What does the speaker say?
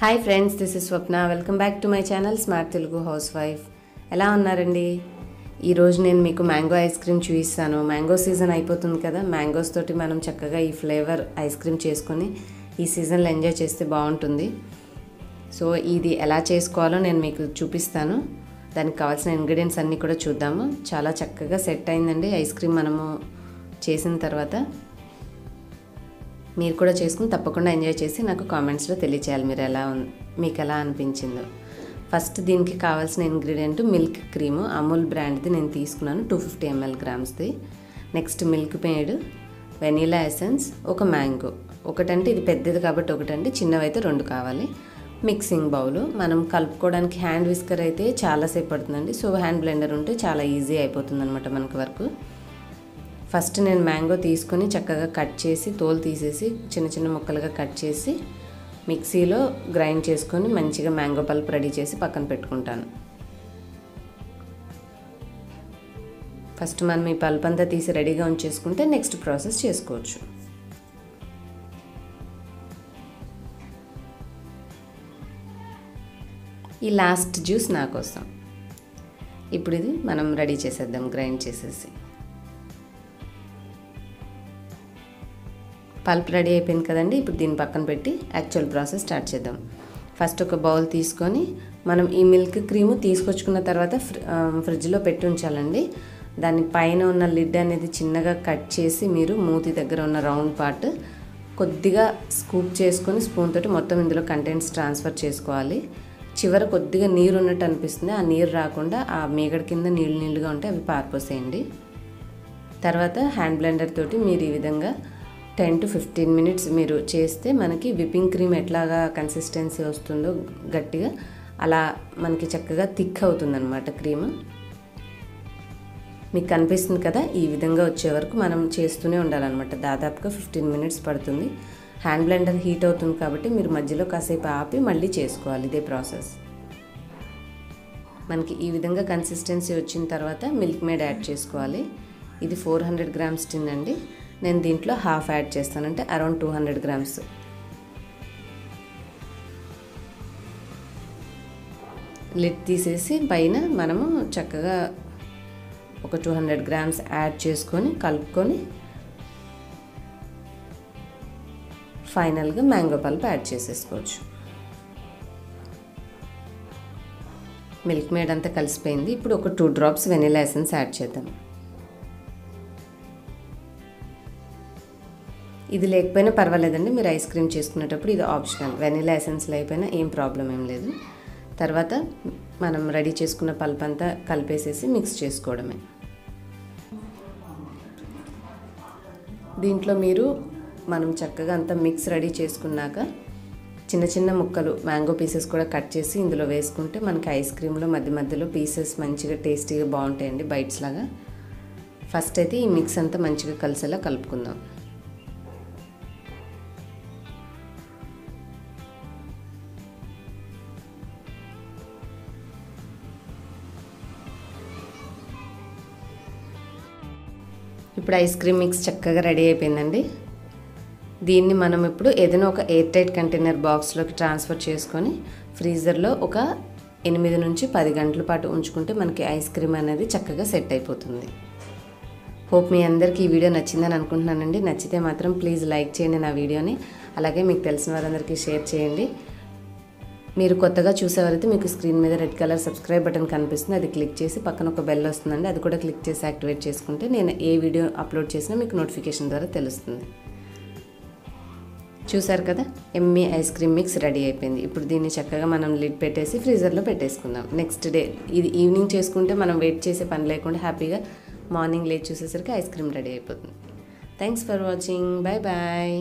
Hi friends, this is Swapna. Welcome back to my channel SmartTeluguHousewife. ఎలా ఉన్నారండి? ఈ రోజు నేను మీకు మ్యాంగో ఐస్ క్రీమ్ చూపిస్తాను. మ్యాంగో సీజన్ అయిపోతుంది కదా. మ్యాంగోస్ తోటి మనం చక్కగా ఈ ఫ్లేవర్ ఐస్ క్రీమ్ చేసుకొని ఈ సీజన్లో ఎంజాయ్ చేస్తే బాగుంటుంది. సో ఇది ఎలా చేసుకోవాలో నేను మీకు చూపిస్తాను. దానికి కావాల్సిన ఇంగ్రీడియంట్స్ అన్నీ కూడా చూద్దాము. చాలా చక్కగా సెట్ అయిందండి ఐస్ క్రీమ్ మనము చేసిన తర్వాత. మీరు కూడా చేసుకుని తప్పకుండా ఎంజాయ్ చేసి నాకు కామెంట్స్లో తెలియచేయాలి మీకు ఎలా అనిపించిందో. ఫస్ట్ దీనికి కావాల్సిన ఇంగ్రీడియంట్ మిల్క్ క్రీము, అమూల్ బ్రాండ్ది నేను తీసుకున్నాను 250 ml గ్రామ్స్ది. Next Milkmaid, vanilla essence, ఒక మ్యాంగో. ఒకటంటే ఇది పెద్దది కాబట్టి ఒకటంటే, చిన్నవైతే 2 కావాలి. మిక్సింగ్ బౌలు, మనం కలుపుకోవడానికి హ్యాండ్ విస్కర్ అయితే చాలాసేపు పడుతుందండి. సో హ్యాండ్ బ్లెండర్ ఉంటే చాలా ఈజీ అయిపోతుంది అనమాట మనకి వర్క్. ఫస్ట్ నేను మ్యాంగో తీసుకొని చక్కగా కట్ చేసి తోలు తీసేసి చిన్న చిన్న ముక్కలుగా కట్ చేసి మిక్సీలో గ్రైండ్ చేసుకొని మంచిగా మ్యాంగో పల్ప్ రెడీ చేసి పక్కన పెట్టుకుంటాను. ఫస్ట్ మనం ఈ పల్ప్ అంతా తీసి రెడీగా ఉంచేసుకుంటే నెక్స్ట్ ప్రాసెస్ చేసుకోవచ్చు. ఈ లాస్ట్ జ్యూస్ నా కోసం. ఇప్పుడు ఇది మనం రెడీ చేసేద్దాం గ్రైండ్ చేసేసి. పల్ప్ రెడీ అయిపోయింది కదండి. ఇప్పుడు దీన్ని పక్కన పెట్టి యాక్చువల్ ప్రాసెస్ స్టార్ట్ చేద్దాం. ఫస్ట్ ఒక బౌల్ తీసుకొని మనం ఈ మిల్క్ క్రీము తీసుకొచ్చుకున్న తర్వాత ఫ్రిడ్జ్లో పెట్టి ఉంచాలండి. దాని పైన ఉన్న లిడ్ అనేది చిన్నగా కట్ చేసి మీరు మూతి దగ్గర ఉన్న రౌండ్ పార్ట్ కొద్దిగా స్కూప్ చేసుకొని స్పూన్ తోటి మొత్తం ఇందులో కంటెంట్స్ ట్రాన్స్ఫర్ చేసుకోవాలి. చివర కొద్దిగా నీరు ఉన్నట్టు అనిపిస్తుంది. ఆ నీరు రాకుండా ఆ మీగడ కింద నీళ్ళుగా ఉంటే అవి పారిపోసేయండి. తర్వాత హ్యాండ్ బ్లెండర్ తోటి మీరు ఈ విధంగా 10 to 15 minutes మీరు చేస్తే మనకి విప్పింగ్ క్రీమ్ ఎట్లాగా కన్సిస్టెన్సీ వస్తుందో గట్టిగా అలా మనకి చక్కగా థిక్ అవుతుందన్నమాట క్రీమ్. మీకు కనిపిస్తుంది కదా, ఈ విధంగా వచ్చే వరకు మనం చేస్తూనే ఉండాలన్నమాట. దాదాపుగా 15 minutes పడుతుంది. హ్యాండ్ బ్లెండర్ హీట్ అవుతుంది కాబట్టి మీరు మధ్యలో కాసేపు ఆపి మళ్ళీ చేసుకోవాలి ఇదే ప్రాసెస్. మనకి ఈ విధంగా కన్సిస్టెన్సీ వచ్చిన తర్వాత మిల్క్ మేడ్ యాడ్ చేసుకోవాలి. ఇది 400 grams టిన్ అండి. నేను దీంట్లో హాఫ్ యాడ్ చేస్తానంటే అరౌండ్ 200 grams. లిడ్ తీసేసి పైన మనము చక్కగా ఒక 200 grams యాడ్ చేసుకొని కలుపుకొని ఫైనల్గా మ్యాంగో పల్ప్ యాడ్ చేసేసుకోవచ్చు. మిల్క్ మేడ్ అంతా కలిసిపోయింది. ఇప్పుడు ఒక 2 drops వెనిలా ఎసెన్స్ యాడ్ చేద్దాం. ఇది లేకపోయినా పర్వాలేదండి, మీరు ఐస్ క్రీమ్ చేసుకునేటప్పుడు ఇది ఆప్షనల్. వెనిలా ఎసెన్స్ లేకపోయినా ఏం ప్రాబ్లం ఏం లేదు. తర్వాత మనం రెడీ చేసుకున్న పల్ప్ అంతా కలిపేసేసి మిక్స్ చేసుకోవడమే. దీంట్లో మీరు మనం చక్కగా అంతా మిక్స్ రెడీ చేసుకున్నాక చిన్న చిన్న ముక్కలు మ్యాంగో పీసెస్ కూడా కట్ చేసి ఇందులో వేసుకుంటే మనకి ఐస్ క్రీమ్లో మధ్య మధ్యలో పీసెస్ మంచిగా టేస్టీగా బాగుంటాయండి, బైట్స్ లాగా. ఫస్ట్ అయితే ఈ మిక్స్ అంతా మంచిగా కలిసేలా కలుపుకుందాం. ఇప్పుడు ఐస్ క్రీమ్ మిక్స్ చక్కగా రెడీ అయిపోయిందండి. దీన్ని మనం ఇప్పుడు ఏదైనా ఒక ఎయిర్ టైట్ కంటైనర్ బాక్స్లోకి ట్రాన్స్ఫర్ చేసుకొని ఫ్రీజర్లో ఒక 8 నుంచి 10 గంటల పాటు ఉంచుకుంటే మనకి ఐస్ క్రీమ్ అనేది చక్కగా సెట్ అయిపోతుంది. హోప్ మీ అందరికీ ఈ వీడియో నచ్చిందని అనుకుంటున్నానండి. నచ్చితే మాత్రం ప్లీజ్ లైక్ చేయండి నా వీడియోని. అలాగే మీకు తెలిసిన వారందరికీ షేర్ చేయండి. మీరు కొత్తగా చూసేవారైతే మీకు స్క్రీన్ మీద రెడ్ కలర్ సబ్స్క్రైబ్ బటన్ కనిపిస్తుంది, అది క్లిక్ చేసి పక్కన ఒక బెల్ వస్తుందండి, అది కూడా క్లిక్ చేసి యాక్టివేట్ చేసుకుంటే నేను ఏ వీడియో అప్లోడ్ చేసినా మీకు నోటిఫికేషన్ ద్వారా తెలుస్తుంది. చూసారు కదా, Emmy ice cream mix ready అయిపోయింది. ఇప్పుడు దీన్ని చక్కగా మనం లిడ్ పెట్టేసి ఫ్రీజర్లో పెట్టేసుకుందాం. నెక్స్ట్ డే ఇది ఈవినింగ్ చేసుకుంటే మనం వెయిట్ చేసే పని లేకుండా హ్యాపీగా మార్నింగ్ లేచి చూసేసరికి ఐస్ క్రీమ్ రెడీ అయిపోతుంది. Thanks for watching. Bye bye.